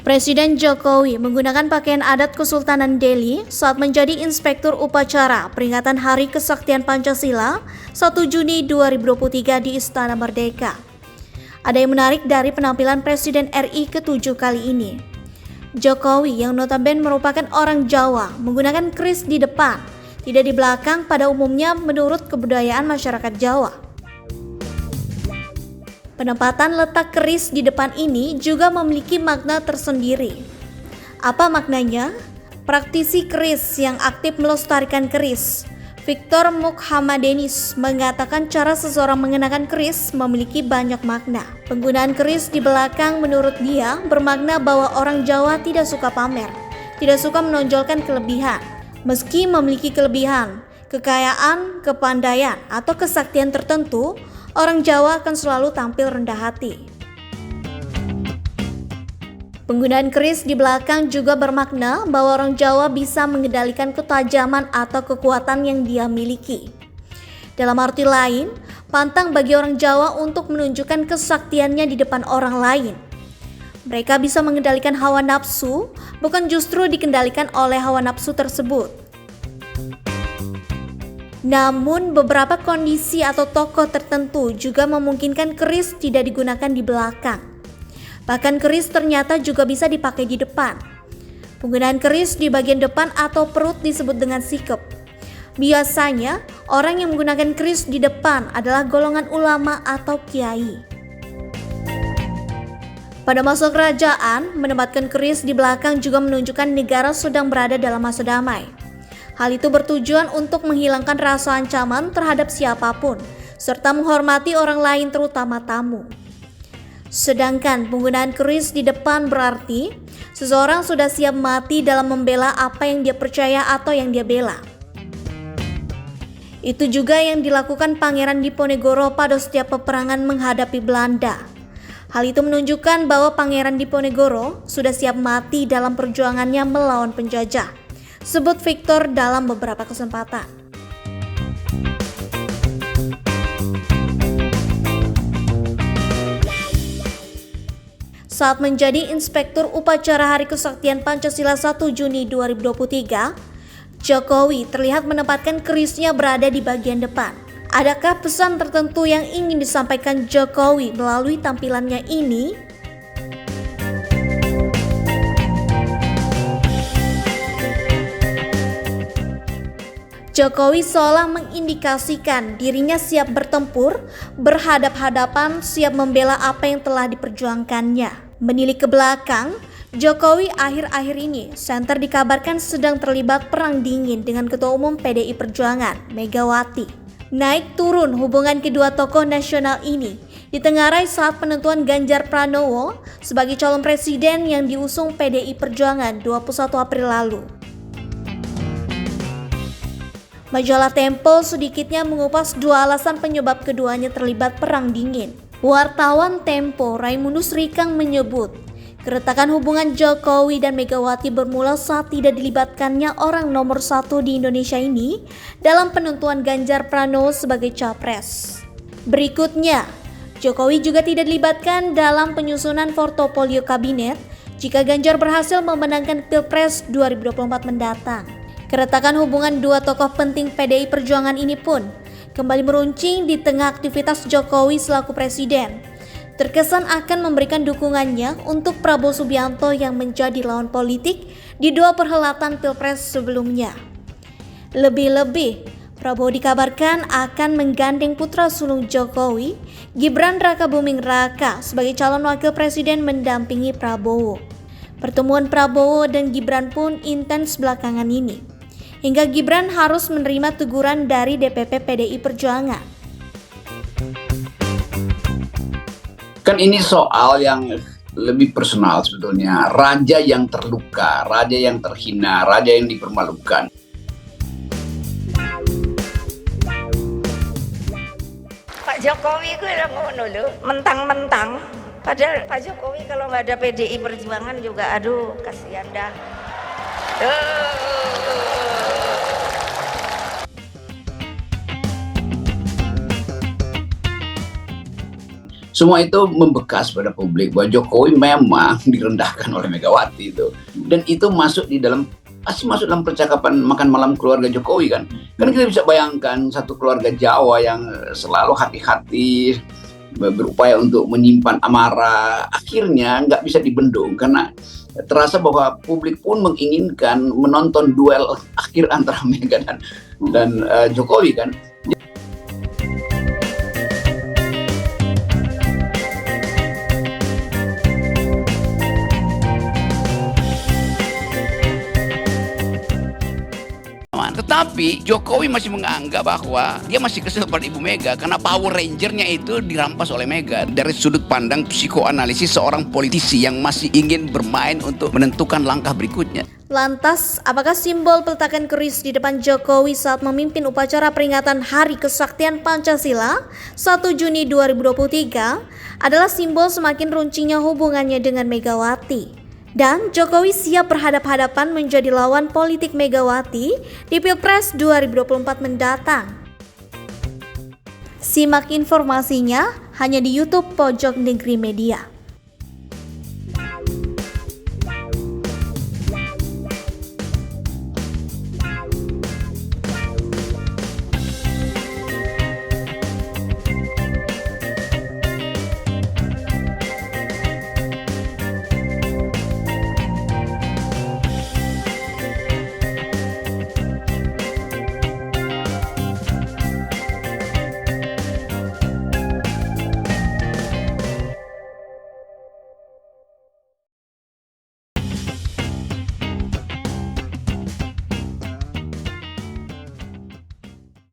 Presiden Jokowi menggunakan pakaian adat Kesultanan Delhi saat menjadi inspektur upacara peringatan Hari Kesaktian Pancasila 1 Juni 2023 di Istana Merdeka. Ada yang menarik dari penampilan Presiden RI ke-7 kali ini. Jokowi yang notabene merupakan orang Jawa menggunakan keris di depan, tidak di belakang pada umumnya menurut kebudayaan masyarakat Jawa. Penempatan letak keris di depan ini juga memiliki makna tersendiri. Apa maknanya? Praktisi keris yang aktif melestarikan keris, Victor Mukhamadenis, mengatakan cara seseorang mengenakan keris memiliki banyak makna. Penggunaan keris di belakang menurut dia bermakna bahwa orang Jawa tidak suka pamer, tidak suka menonjolkan kelebihan. Meski memiliki kelebihan, kekayaan, kepandaian, atau kesaktian tertentu, orang Jawa akan selalu tampil rendah hati. Penggunaan keris di belakang juga bermakna bahwa orang Jawa bisa mengendalikan ketajaman atau kekuatan yang dia miliki. Dalam arti lain, pantang bagi orang Jawa untuk menunjukkan kesaktiannya di depan orang lain. Mereka bisa mengendalikan hawa nafsu, bukan justru dikendalikan oleh hawa nafsu tersebut. Namun beberapa kondisi atau tokoh tertentu juga memungkinkan keris tidak digunakan di belakang. Bahkan keris ternyata juga bisa dipakai di depan. Penggunaan keris di bagian depan atau perut disebut dengan sikep. Biasanya orang yang menggunakan keris di depan adalah golongan ulama atau kiai. Pada masa kerajaan, menempatkan keris di belakang juga menunjukkan negara sedang berada dalam masa damai. Hal itu bertujuan untuk menghilangkan rasa ancaman terhadap siapapun, serta menghormati orang lain terutama tamu. Sedangkan penggunaan keris di depan berarti seseorang sudah siap mati dalam membela apa yang dia percaya atau yang dia bela. Itu juga yang dilakukan Pangeran Diponegoro pada setiap peperangan menghadapi Belanda. Hal itu menunjukkan bahwa Pangeran Diponegoro sudah siap mati dalam perjuangannya melawan penjajah, sebut Victor dalam beberapa kesempatan. Saat menjadi inspektur upacara Hari Kesaktian Pancasila 1 Juni 2023, Jokowi terlihat menempatkan kerisnya berada di bagian depan. Adakah pesan tertentu yang ingin disampaikan Jokowi melalui tampilannya ini? Jokowi seolah mengindikasikan dirinya siap bertempur, berhadap-hadapan, siap membela apa yang telah diperjuangkannya. Menilik ke belakang, Jokowi akhir-akhir ini center dikabarkan sedang terlibat perang dingin dengan Ketua Umum PDI Perjuangan, Megawati. Naik turun hubungan kedua tokoh nasional ini ditengarai saat penentuan Ganjar Pranowo sebagai calon presiden yang diusung PDI Perjuangan 21 April lalu. Majalah Tempo sedikitnya mengupas dua alasan penyebab keduanya terlibat perang dingin. Wartawan Tempo Raimunus Rikang menyebut, keretakan hubungan Jokowi dan Megawati bermula saat tidak dilibatkannya orang nomor 1 di Indonesia ini dalam penentuan Ganjar Pranowo sebagai capres. Berikutnya, Jokowi juga tidak dilibatkan dalam penyusunan portofolio kabinet jika Ganjar berhasil memenangkan Pilpres 2024 mendatang. Keretakan hubungan dua tokoh penting PDI Perjuangan ini pun kembali meruncing di tengah aktivitas Jokowi selaku presiden. Terkesan akan memberikan dukungannya untuk Prabowo Subianto yang menjadi lawan politik di dua perhelatan Pilpres sebelumnya. Lebih-lebih, Prabowo dikabarkan akan menggandeng putra sulung Jokowi, Gibran Rakabuming Raka sebagai calon wakil presiden mendampingi Prabowo. Pertemuan Prabowo dan Gibran pun intens belakangan ini, hingga Gibran harus menerima teguran dari DPP PDI Perjuangan. Kan ini soal yang lebih personal sebetulnya. Raja yang terluka, raja yang terhina, raja yang dipermalukan. Pak Jokowi itu udah ngono lho, mentang-mentang. Padahal Pak Jokowi kalau nggak ada PDI Perjuangan juga aduh kasihan dah. Semua itu membekas pada publik bahwa Jokowi memang direndahkan oleh Megawati itu. Dan itu pasti masuk dalam percakapan makan malam keluarga Jokowi kan. Kan kita bisa bayangkan satu keluarga Jawa yang selalu hati-hati, berupaya untuk menyimpan amarah, akhirnya nggak bisa dibendung karena terasa bahwa publik pun menginginkan menonton duel akhir antara Mega dan Jokowi kan. Tetapi Jokowi masih menganggap bahwa dia masih kesel pada Ibu Mega karena Power Ranger-nya itu dirampas oleh Mega. Dari sudut pandang psikoanalisis seorang politisi yang masih ingin bermain untuk menentukan langkah berikutnya. Lantas, apakah simbol peletakan keris di depan Jokowi saat memimpin upacara peringatan Hari Kesaktian Pancasila 1 Juni 2023 adalah simbol semakin runcingnya hubungannya dengan Megawati? Dan Jokowi siap berhadap-hadapan menjadi lawan politik Megawati di Pilpres 2024 mendatang. Simak informasinya hanya di YouTube Pojok Negeri Media.